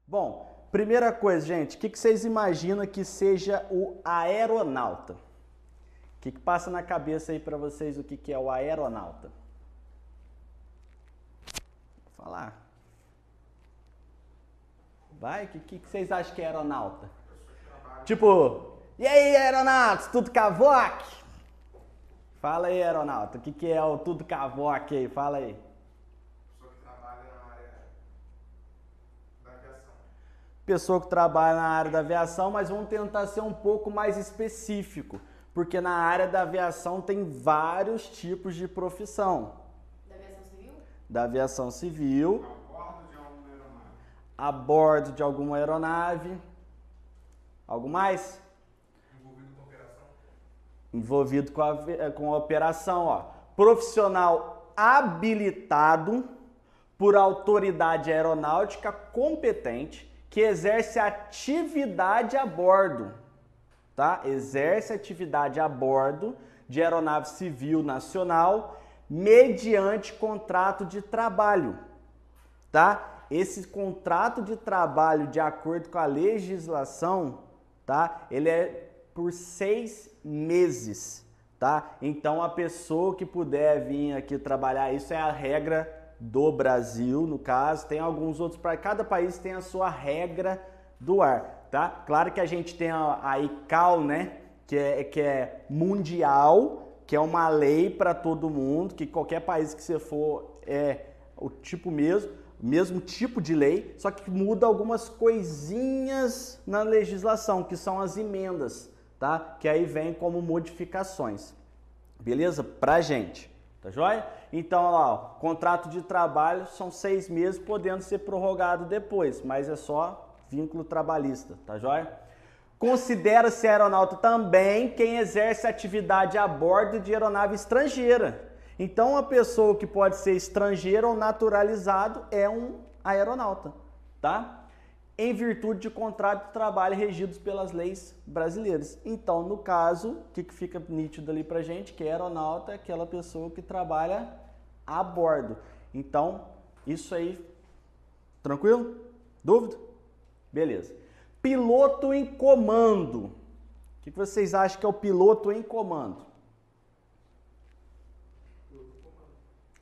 Bom, primeira coisa, gente, o que vocês imaginam que seja o aeronauta? O que passa na cabeça aí para vocês o que é o aeronauta? Vou falar. Vai, o que vocês acham que é aeronauta? Tipo, e aí, aeronautas, tudo cavoque? Fala aí, aeronauta, o que é o tudo cavoque aí? Fala aí. Pessoa que trabalha na área da aviação, mas vamos tentar ser um pouco mais específico, porque na área da aviação tem vários tipos de profissão. Da aviação civil? Da aviação civil. A bordo de alguma aeronave. A bordo de alguma aeronave. Algo mais? Envolvido com operação. Envolvido com a operação, ó. Profissional habilitado por autoridade aeronáutica competente que exerce atividade a bordo, tá? Exerce atividade a bordo de aeronave civil nacional mediante contrato de trabalho, tá? Esse contrato de trabalho, de acordo com a legislação, tá? Ele é por 6 meses, tá? Então a pessoa que puder vir aqui trabalhar, isso é a regra do Brasil, no caso, tem alguns outros, para cada país tem a sua regra do ar, tá? Claro que a gente tem a ICAO, né, que é mundial, que é uma lei para todo mundo, que qualquer país que você for é o tipo mesmo tipo de lei, só que muda algumas coisinhas na legislação, que são as emendas, tá? Que aí vem como modificações, beleza? Pra gente. Tá joia? Então, olha lá, ó, contrato de trabalho são 6 meses, podendo ser prorrogado depois, mas é só vínculo trabalhista, tá joia? Considera-se aeronauta também quem exerce atividade a bordo de aeronave estrangeira. Então, uma pessoa que pode ser estrangeira ou naturalizado é um aeronauta, tá? Em virtude de contrato de trabalho regidos pelas leis brasileiras. Então, no caso, o que fica nítido ali pra gente? Que aeronauta é aquela pessoa que trabalha a bordo. Então, isso aí, tranquilo? Dúvida? Beleza. Piloto em comando. O que vocês acham que é o piloto em comando?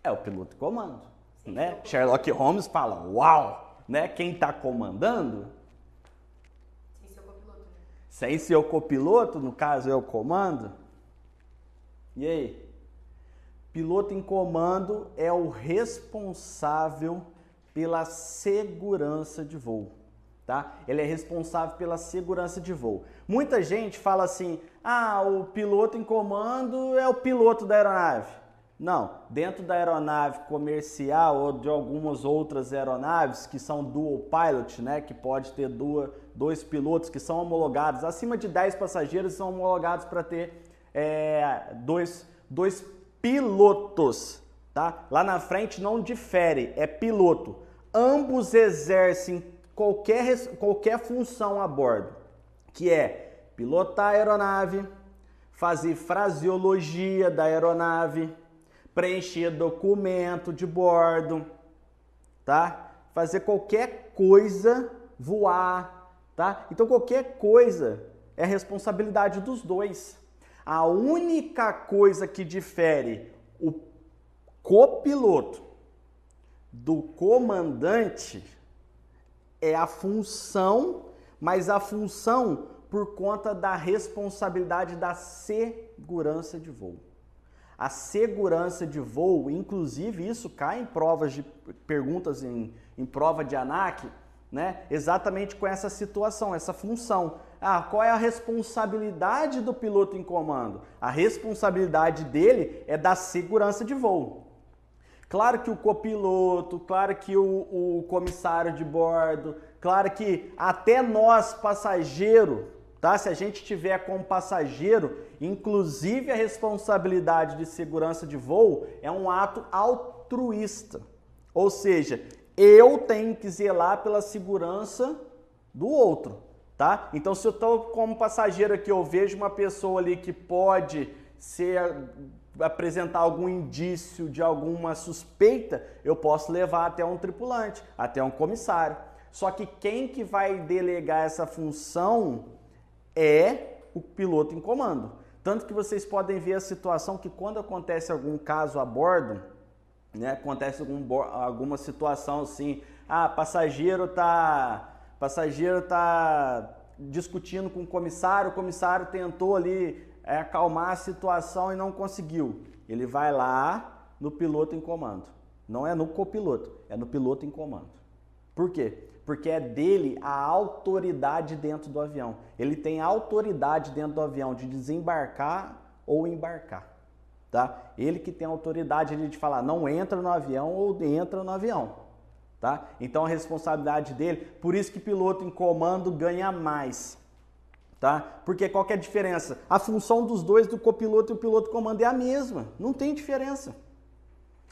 É o piloto em comando, né? Sherlock Holmes fala, uau! Né? Quem está comandando? Sem ser o copiloto, né? Sem ser o copiloto, no caso é o comando. E aí? Piloto em comando é o responsável pela segurança de voo, tá? Ele é responsável pela segurança de voo. Muita gente fala assim, o piloto em comando é o piloto da aeronave. Não, dentro da aeronave comercial ou de algumas outras aeronaves que são dual pilot, né, que pode ter dois pilotos que são homologados, acima de 10 passageiros são homologados para ter dois pilotos, tá? Lá na frente não difere, é piloto. Ambos exercem qualquer função a bordo, que é pilotar a aeronave, fazer fraseologia da aeronave, preencher documento de bordo, tá? Fazer qualquer coisa, voar, tá? Então qualquer coisa é responsabilidade dos dois. A única coisa que difere o copiloto do comandante é a função, mas a função por conta da responsabilidade da segurança de voo. A segurança de voo, inclusive isso cai em provas de perguntas em prova de ANAC, né? Exatamente com essa situação, essa função. Qual é a responsabilidade do piloto em comando? A responsabilidade dele é da segurança de voo. Claro que o copiloto, claro que o comissário de bordo, claro que até nós, passageiro, tá? Se a gente tiver como passageiro, inclusive a responsabilidade de segurança de voo é um ato altruísta. Ou seja, eu tenho que zelar pela segurança do outro, tá? Então, se eu estou como passageiro aqui, eu vejo uma pessoa ali que pode apresentar algum indício de alguma suspeita, eu posso levar até um tripulante, até um comissário. Só que quem que vai delegar essa função é o piloto em comando. Tanto que vocês podem ver a situação que quando acontece algum caso a bordo, né, acontece alguma situação assim, passageiro tá discutindo com o comissário tentou ali acalmar a situação e não conseguiu. Ele vai lá no piloto em comando. Não é no copiloto, é no piloto em comando. Por quê? Porque é dele a autoridade dentro do avião. Ele tem autoridade dentro do avião de desembarcar ou embarcar. Tá? Ele que tem autoridade de falar não entra no avião ou entra no avião. Tá? Então a responsabilidade dele, por isso que piloto em comando ganha mais. Tá? Porque qual que é a diferença? A função dos dois, do copiloto e o piloto comando, é a mesma. Não tem diferença.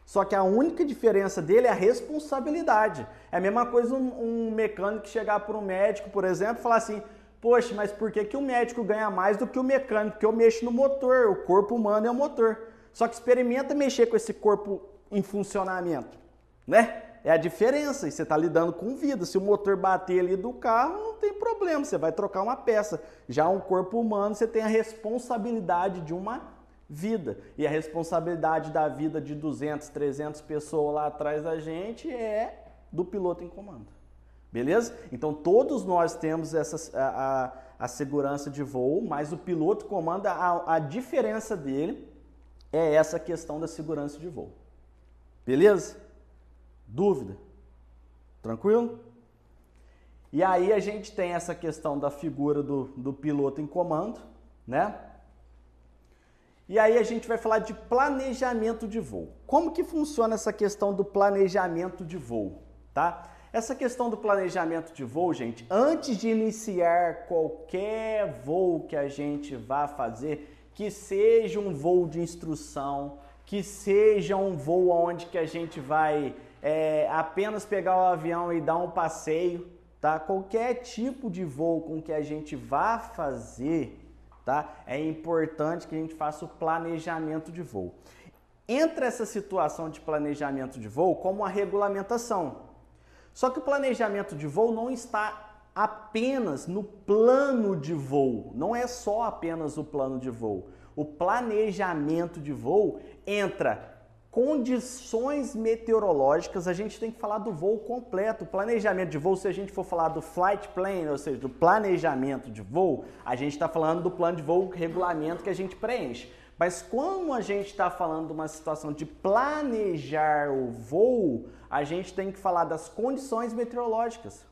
Só que a única diferença dele é a responsabilidade. É a mesma coisa um mecânico chegar para um médico, por exemplo, e falar assim, poxa, mas por que o médico ganha mais do que o mecânico? Porque eu mexo no motor, o corpo humano é o motor. Só que experimenta mexer com esse corpo em funcionamento, né? É a diferença, e você está lidando com vida. Se o motor bater ali do carro, não tem problema, você vai trocar uma peça. Já um corpo humano, você tem a responsabilidade de uma vida. E a responsabilidade da vida de 200, 300 pessoas lá atrás da gente é do piloto em comando. Beleza? Então todos nós temos a segurança de voo, mas o piloto comanda, a diferença dele é essa questão da segurança de voo. Beleza? Dúvida? Tranquilo? E aí a gente tem essa questão da figura do piloto em comando, né? E aí a gente vai falar de planejamento de voo. Como que funciona essa questão do planejamento de voo, tá? Essa questão do planejamento de voo, gente, antes de iniciar qualquer voo que a gente vá fazer, que seja um voo de instrução, que seja um voo onde que a gente vai apenas pegar o avião e dar um passeio, tá? Qualquer tipo de voo com que a gente vá fazer, tá? É importante que a gente faça o planejamento de voo. Entra essa situação de planejamento de voo como a regulamentação. Só que o planejamento de voo não está apenas no plano de voo, não é só apenas o plano de voo. O planejamento de voo entra condições meteorológicas, a gente tem que falar do voo completo. O planejamento de voo, se a gente for falar do flight plan, ou seja, do planejamento de voo, a gente está falando do plano de voo, regulamento que a gente preenche. Mas como a gente está falando de uma situação de planejar o voo, a gente tem que falar das condições meteorológicas.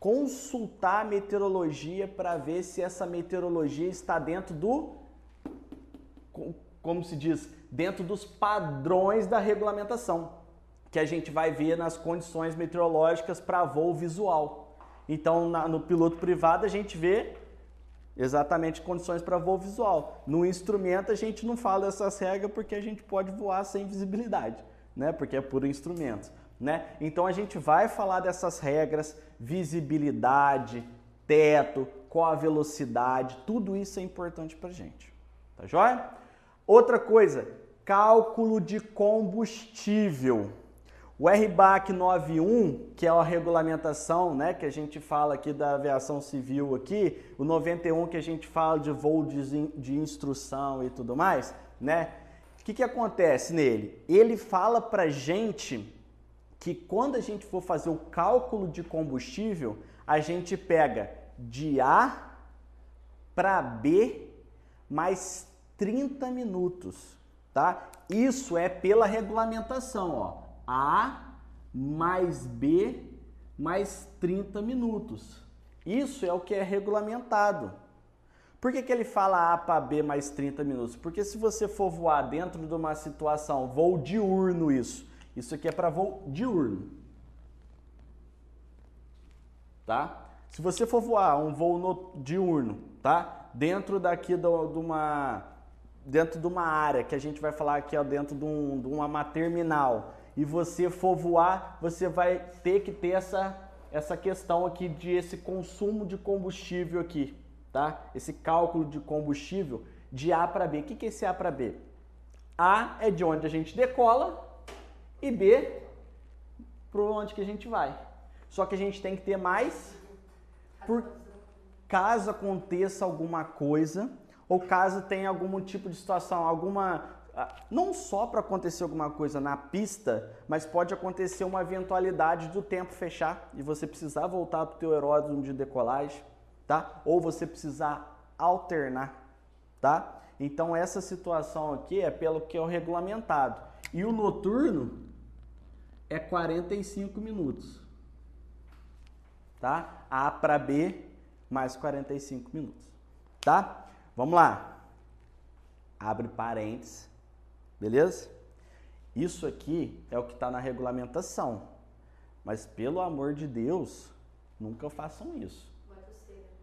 Consultar a meteorologia para ver se essa meteorologia está dentro do, como se diz, dentro dos padrões da regulamentação, que a gente vai ver nas condições meteorológicas para voo visual. Então, no piloto privado, a gente vê exatamente condições para voo visual. No instrumento, a gente não fala dessas regras porque a gente pode voar sem visibilidade, né? Porque é por instrumento, né? Então, a gente vai falar dessas regras, visibilidade, teto, qual a velocidade, tudo isso é importante para a gente. Tá joia? Outra coisa, cálculo de combustível. O RBAC 91, que é a regulamentação, né, que a gente fala aqui da aviação civil aqui, o 91 que a gente fala de voo de instrução e tudo mais, né? O que acontece nele? Ele fala pra gente que quando a gente for fazer o cálculo de combustível, a gente pega de A para B mais 30 minutos, tá? Isso é pela regulamentação, ó. A mais B mais 30 minutos. Isso é o que é regulamentado. Por que ele fala A para B mais 30 minutos? Porque se você for voar dentro de uma situação, voo diurno isso aqui é para voo diurno, tá? Se você for voar um voo diurno, tá? Dentro daqui dentro de uma área que a gente vai falar aqui, ó, dentro de uma terminal, e você for voar, você vai ter que ter essa questão aqui de esse consumo de combustível aqui, tá? Esse cálculo de combustível de A para B. O que é esse A para B? A é de onde a gente decola e B para onde que a gente vai. Só que a gente tem que ter mais por caso aconteça alguma coisa ou caso tenha algum tipo de situação, não só para acontecer alguma coisa na pista, mas pode acontecer uma eventualidade do tempo fechar e você precisar voltar para o teu aeródromo de decolagem, tá? Ou você precisar alternar, tá? Então essa situação aqui é pelo que é o regulamentado. E o noturno é 45 minutos, tá? A para B mais 45 minutos, tá? Vamos lá. Abre parênteses, beleza? Isso aqui é o que está na regulamentação, mas pelo amor de Deus, nunca façam isso,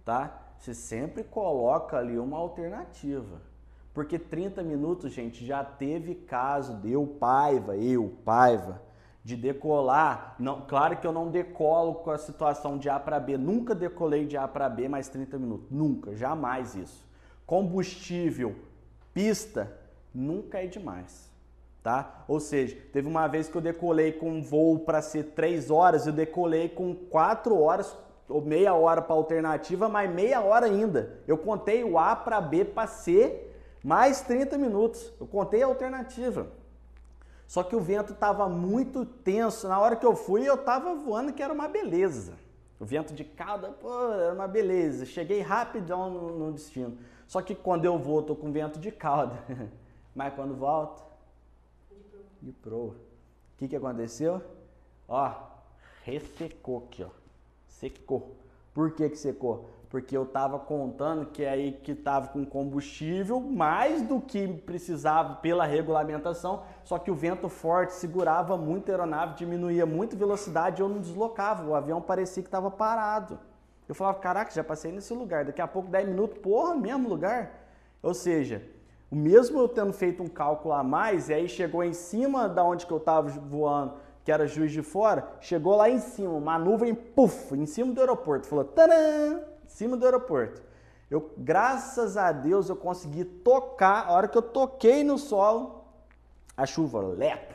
tá? Você sempre coloca ali uma alternativa, porque 30 minutos, gente, já teve caso de eu, Paiva, de decolar. Não, claro que eu não decolo com a situação de A para B, nunca decolei de A para B mais 30 minutos, nunca, jamais isso. Combustível, pista, nunca é demais, tá? Ou seja, teve uma vez que eu decolei com um voo para ser 3 horas, eu decolei com 4 horas, ou meia hora para alternativa, mais meia hora ainda. Eu contei o A para B para C mais 30 minutos, eu contei a alternativa. Só que o vento estava muito tenso, na hora que eu fui eu estava voando que era uma beleza. O vento de cauda, pô, era uma beleza, cheguei rapidão no destino. Só que quando eu vou, tô com vento de cauda. Mas quando volto, de proa. O que aconteceu? Ó, ressecou aqui, ó. Secou. Por que secou? Porque eu tava contando que aí que tava com combustível mais do que precisava pela regulamentação, só que o vento forte segurava muito a aeronave, diminuía muito a velocidade e eu não deslocava. O avião parecia que tava parado. Eu falava, caraca, já passei nesse lugar, daqui a pouco 10 minutos, porra, mesmo lugar. Ou seja, o mesmo eu tendo feito um cálculo a mais, e aí chegou em cima da onde que eu estava voando, que era Juiz de Fora, chegou lá em cima, uma nuvem, puf, em cima do aeroporto, falou, tadã, em cima do aeroporto. Eu, graças a Deus, eu consegui tocar, a hora que eu toquei no solo, a chuva, lepo,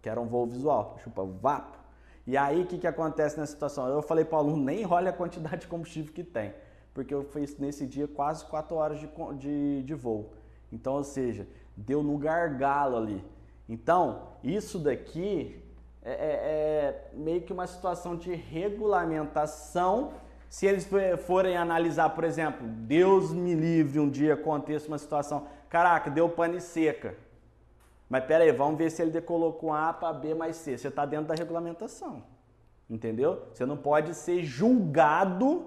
que era um voo visual, chuva, vapo. E aí, o que acontece nessa situação? Eu falei para o aluno, nem olha a quantidade de combustível que tem, porque eu fiz nesse dia quase 4 horas de voo. Então, ou seja, deu no gargalo ali. Então, isso daqui é meio que uma situação de regulamentação. Se eles forem analisar, por exemplo, Deus me livre, um dia aconteça uma situação, caraca, deu pane seca. Mas pera aí, vamos ver se ele decolou com A para B mais C. Você está dentro da regulamentação, entendeu? Você não pode ser julgado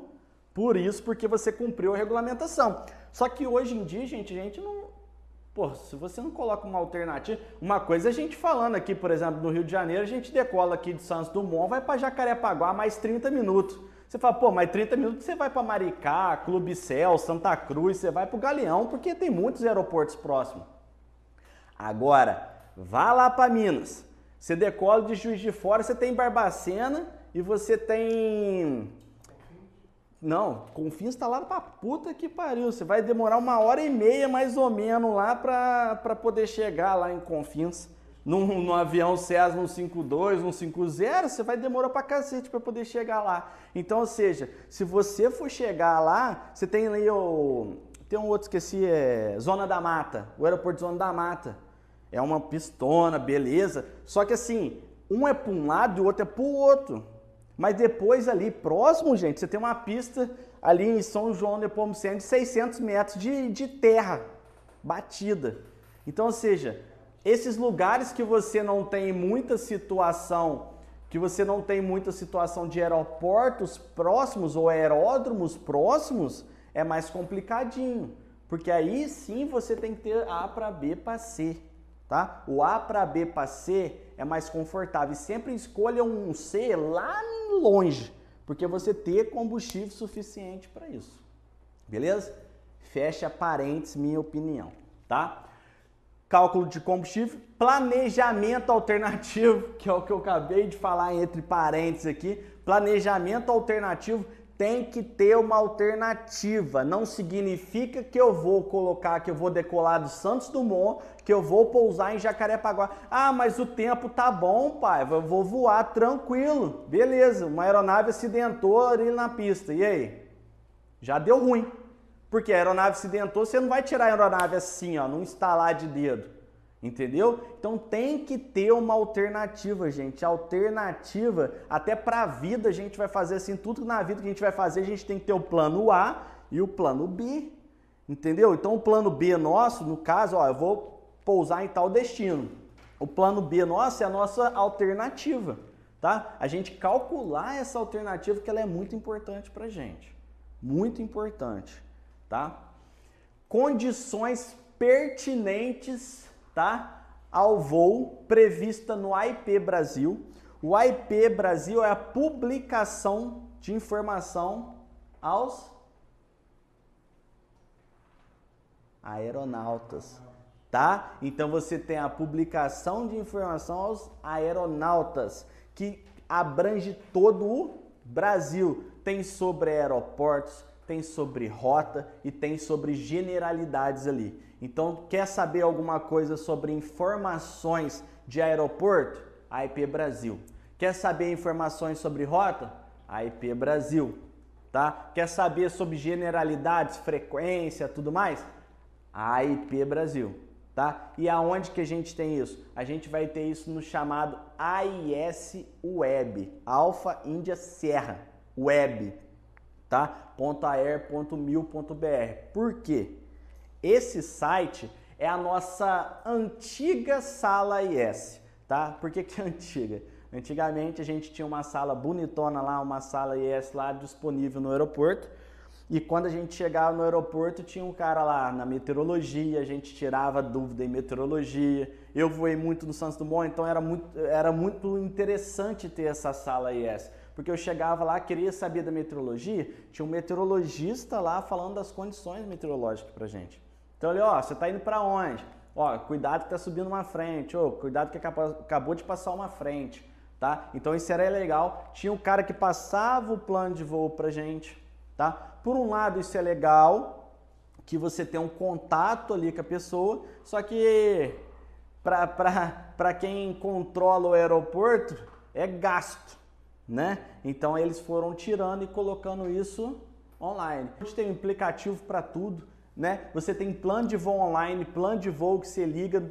por isso, porque você cumpriu a regulamentação. Só que hoje em dia, gente, a gente não... Pô, se você não coloca uma alternativa... Uma coisa é a gente falando aqui, por exemplo, no Rio de Janeiro, a gente decola aqui de Santos Dumont, vai para Jacarepaguá mais 30 minutos. Você fala, pô, mais 30 minutos você vai para Maricá, Clube Céu, Santa Cruz, você vai para o Galeão, porque tem muitos aeroportos próximos. Agora, vá lá para Minas, você decola de Juiz de Fora, você tem Barbacena e você tem... Não, Confins está lá pra puta que pariu, você vai demorar 1h30 mais ou menos lá para poder chegar lá em Confins. Num avião Cessna 152, 150, você vai demorar pra cacete para poder chegar lá. Então, ou seja, se você for chegar lá, você tem ali tem um outro, esqueci, Zona da Mata, o aeroporto de Zona da Mata. É uma pistona, beleza. Só que assim, um é para um lado e o outro é para o outro. Mas depois ali, próximo, gente, você tem uma pista ali em São João de Nepomuceno de 600 metros de terra batida. Então, ou seja, esses lugares que você não tem muita situação, de aeroportos próximos ou aeródromos próximos, é mais complicadinho. Porque aí sim você tem que ter A para B para C. Tá? O A para B para C é mais confortável e sempre escolha um C lá longe, porque você ter combustível suficiente para isso, beleza? Fecha parênteses, minha opinião, tá? Cálculo de combustível, planejamento alternativo, que é o que eu acabei de falar entre parênteses aqui, planejamento alternativo tem que ter uma alternativa. Não significa que eu vou colocar, que eu vou decolar do Santos Dumont, que eu vou pousar em Jacarepaguá. Ah, mas o tempo tá bom, pai, eu vou voar tranquilo. Beleza, uma aeronave acidentou ali na pista. E aí? Já deu ruim. Porque a aeronave acidentou, você não vai tirar a aeronave assim, ó, num estalar de dedo. Entendeu? Então tem que ter uma alternativa, gente. Alternativa, até para a vida a gente vai fazer assim, tudo na vida que a gente vai fazer, a gente tem que ter o plano A e o plano B. Entendeu? Então o plano B nosso, no caso, ó, eu vou pousar em tal destino. O plano B nosso é a nossa alternativa, tá? A gente calcular essa alternativa, que ela é muito importante pra gente. Muito importante, tá? Condições pertinentes, tá, ao voo prevista no AIP Brasil. O AIP Brasil é a publicação de informação aos aeronautas, tá? Então você tem a publicação de informação aos aeronautas, que abrange todo o Brasil. Tem sobre aeroportos, tem sobre rota e tem sobre generalidades ali. Então, quer saber alguma coisa sobre informações de aeroporto? AIP Brasil. Quer saber informações sobre rota? AIP Brasil. Tá? Quer saber sobre generalidades, frequência, tudo mais? AIP Brasil. Tá? E aonde que a gente tem isso? A gente vai ter isso no chamado AIS Web, Alfa Índia Serra Web, tá? .aer.mil.br. Por quê? Esse site é a nossa antiga sala IS, tá? Por que que é antiga? Antigamente a gente tinha uma sala bonitona lá, uma sala IS lá disponível no aeroporto. E quando a gente chegava no aeroporto, tinha um cara lá na meteorologia, a gente tirava dúvida em meteorologia. Eu voei muito no Santos Dumont, então era muito interessante ter essa sala IS. Porque eu chegava lá, queria saber da meteorologia, tinha um meteorologista lá falando das condições meteorológicas pra gente. Então ele, ó, você tá indo pra onde? Ó, cuidado que tá subindo uma frente, ó, cuidado que acabou de passar uma frente, tá? Então isso era legal. Tinha um cara que passava o plano de voo pra gente, tá? Por um lado isso é legal, que você tem um contato ali com a pessoa, só que para quem controla o aeroporto é gasto, né? Então eles foram tirando e colocando isso online. A gente tem um aplicativo para tudo, né? Você tem plano de voo online, plano de voo que você liga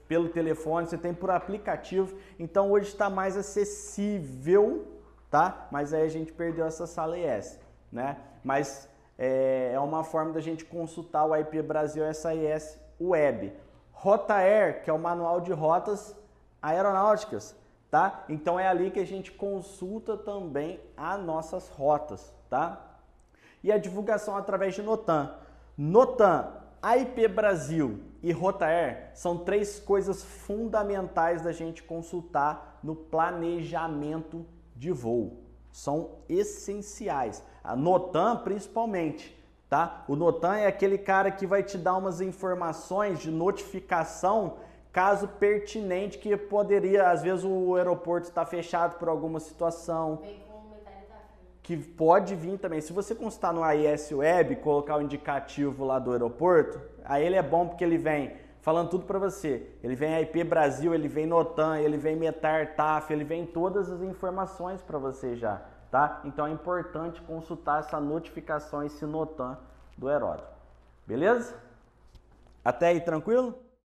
pelo telefone, você tem por aplicativo. Então hoje está mais acessível, tá? Mas aí a gente perdeu essa sala IS, né? Mas é uma forma da gente consultar o AIP Brasil, essa IS Web. Rota Air, que é o manual de rotas aeronáuticas, tá? Então é ali que a gente consulta também as nossas rotas, tá? E a divulgação através de Notan. Notan, AIP Brasil e Rota Air são três coisas fundamentais da gente consultar no planejamento de voo. São essenciais. A Notan principalmente, tá? O Notan é aquele cara que vai te dar umas informações de notificação caso pertinente, que poderia, às vezes o aeroporto está fechado por alguma situação. Que pode vir também. Se você constar no AIS Web, colocar o indicativo lá do aeroporto, aí ele é bom porque ele vem falando tudo para você. Ele vem AIP Brasil, ele vem Notan, ele vem Metar, TAF, ele vem todas as informações para você já, tá? Então é importante consultar essa notificação, esse Notan do aeródromo. Beleza? Até aí, tranquilo?